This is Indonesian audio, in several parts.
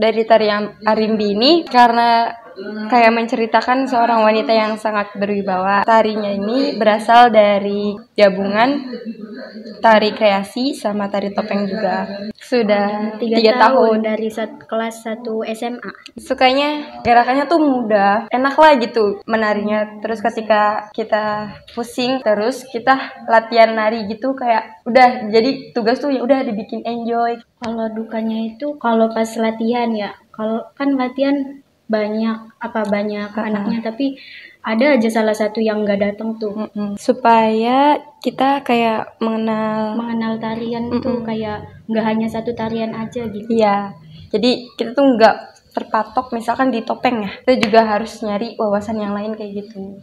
dari tari Arimbi ini karena kayak menceritakan seorang wanita yang sangat berwibawa. Tarinya ini berasal dari gabungan tari kreasi sama tari topeng juga. Sudah 3 tahun dari kelas 1 SMA. Sukanya gerakannya tuh mudah, enak lah gitu menarinya. Terus ketika kita pusing terus kita latihan nari gitu kayak udah jadi tugas tuh ya udah dibikin enjoy. Kalau dukanya itu kalau pas latihan ya, kalau kan latihan banyak anaknya, tapi ada aja salah satu yang nggak datang tuh. Supaya kita kayak mengenal tarian itu kayak nggak hanya satu tarian aja gitu. Iya, jadi kita tuh nggak terpatok misalkan di topeng ya, kita juga harus nyari wawasan yang lain kayak gitu.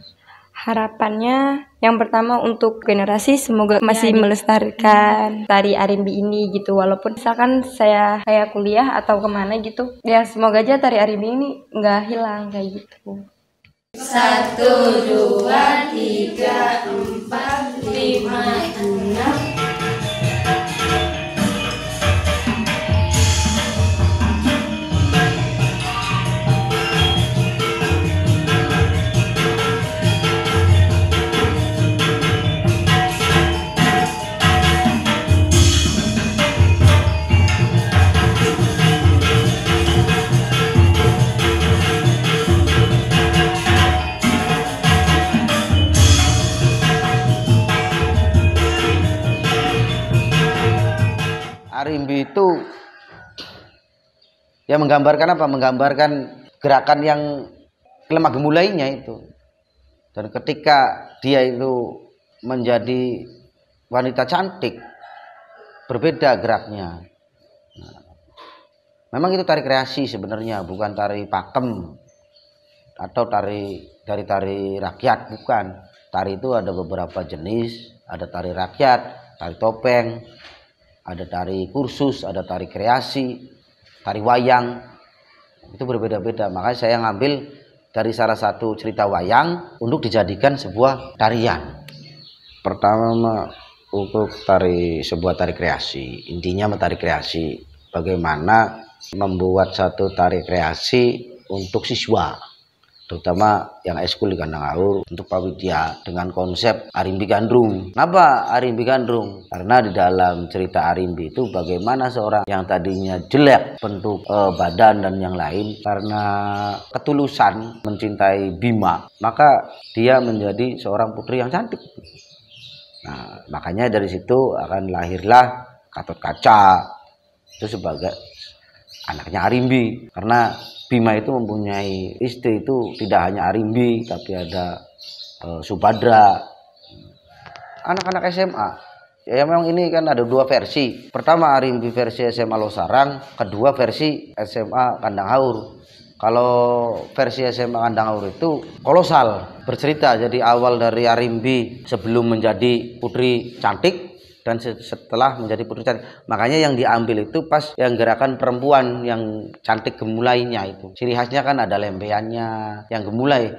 Harapannya yang pertama untuk generasi semoga masih melestarikan tari Arimbi ini gitu, walaupun misalkan saya kayak kuliah atau kemana gitu ya, semoga aja tari Arimbi ini nggak hilang kayak gitu. 1, 2, 3, 4, 5, 6. Arimbi itu ya menggambarkan apa? Menggambarkan gerakan yang lemah gemulainya itu. Dan ketika dia itu menjadi wanita cantik, berbeda geraknya. Nah, memang itu tari kreasi sebenarnya, bukan tari pakem atau dari tari rakyat, bukan. Tari itu ada beberapa jenis, ada tari rakyat, tari topeng, ada tari kursus, ada tari kreasi, tari wayang. Itu berbeda-beda. Makanya saya ngambil dari salah satu cerita wayang untuk dijadikan sebuah tarian. Pertama untuk sebuah tari kreasi. Intinya tari kreasi, bagaimana membuat satu tari kreasi untuk siswa, terutama yang ekskul di Kandang Haur, untuk Pawidya dengan konsep Arimbi Gandrung. Kenapa Arimbi Gandrung? Karena di dalam cerita Arimbi itu bagaimana seorang yang tadinya jelek bentuk badan dan yang lain, karena ketulusan mencintai Bima, maka dia menjadi seorang putri yang cantik. Nah, makanya dari situ akan lahirlah Gathotkaca itu sebagai anaknya Arimbi, karena Bima itu mempunyai istri itu tidak hanya Arimbi, tapi ada Subadra. Anak-anak SMA, ya memang ini kan ada 2 versi. Pertama Arimbi versi SMA Losarang, kedua versi SMA Kandang Haur. Kalau versi SMA Kandang Haur itu kolosal, bercerita jadi awal dari Arimbi sebelum menjadi putri cantik dan setelah menjadi putri cantik. Makanya yang diambil itu pas yang gerakan perempuan yang cantik gemulainya itu. Ciri khasnya kan ada lembeannya yang gemulai.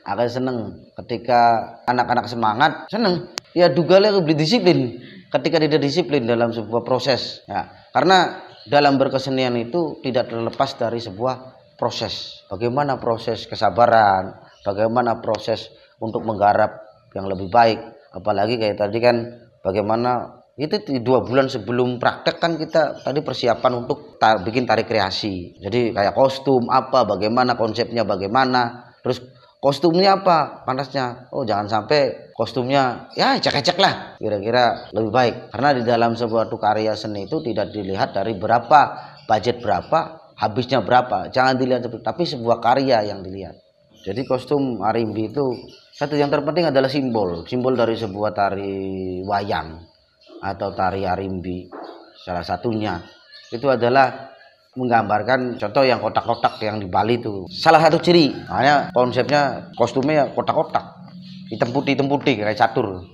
Agak seneng ketika anak-anak semangat, seneng. Ya dugalnya lebih disiplin ketika tidak disiplin dalam sebuah proses. Ya, karena dalam berkesenian itu tidak terlepas dari sebuah proses. Bagaimana proses kesabaran, bagaimana proses untuk menggarap yang lebih baik. Apalagi kayak tadi kan bagaimana itu 2 bulan sebelum praktek kan kita tadi persiapan untuk bikin tari kreasi. Jadi kayak kostum apa, bagaimana konsepnya, bagaimana, terus kostumnya apa, pantasnya. Oh jangan sampai kostumnya ya ecek-ecek lah, kira-kira lebih baik. Karena di dalam sebuah karya seni itu tidak dilihat dari berapa, budget berapa, habisnya berapa. Jangan dilihat seperti, tapi sebuah karya yang dilihat. Jadi kostum Arimbi itu satu yang terpenting adalah simbol dari sebuah tari wayang atau tari Arimbi. Salah satunya itu adalah menggambarkan contoh yang kotak-kotak yang di Bali itu. Salah satu ciri, makanya konsepnya kostumnya kotak-kotak, hitam putih kayak catur.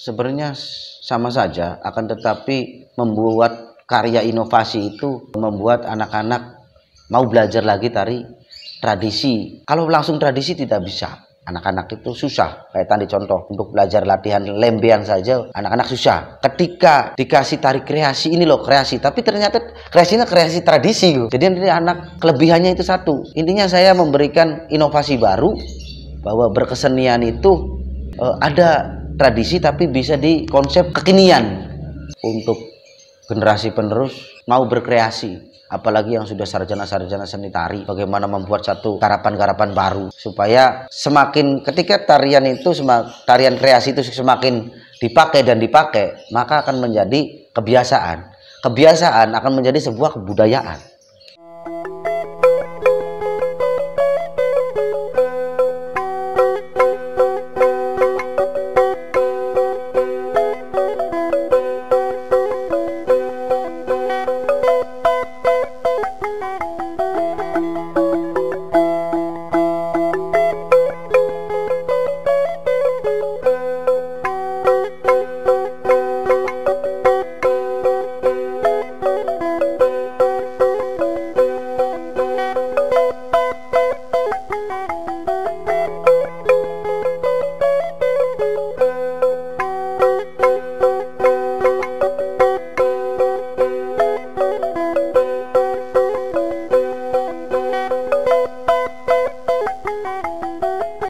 sebenarnya sama saja, akan tetapi membuat karya inovasi itu membuat anak-anak mau belajar lagi tari tradisi. Kalau langsung tradisi tidak bisa. Anak-anak itu susah. Kayak tadi contoh, untuk belajar latihan lembean saja anak-anak susah. Ketika dikasih tari kreasi, ini loh kreasi, tapi ternyata kreasinya kreasi tradisi. Jadi ini anak kelebihannya itu satu. Intinya saya memberikan inovasi baru, bahwa berkesenian itu ada tradisi tapi bisa di konsep kekinian untuk generasi penerus mau berkreasi. Apalagi yang sudah sarjana-sarjana seni tari, bagaimana membuat satu garapan-garapan baru supaya semakin ketika tarian kreasi itu semakin dipakai dan dipakai, maka akan menjadi kebiasaan. Kebiasaan akan menjadi sebuah kebudayaan.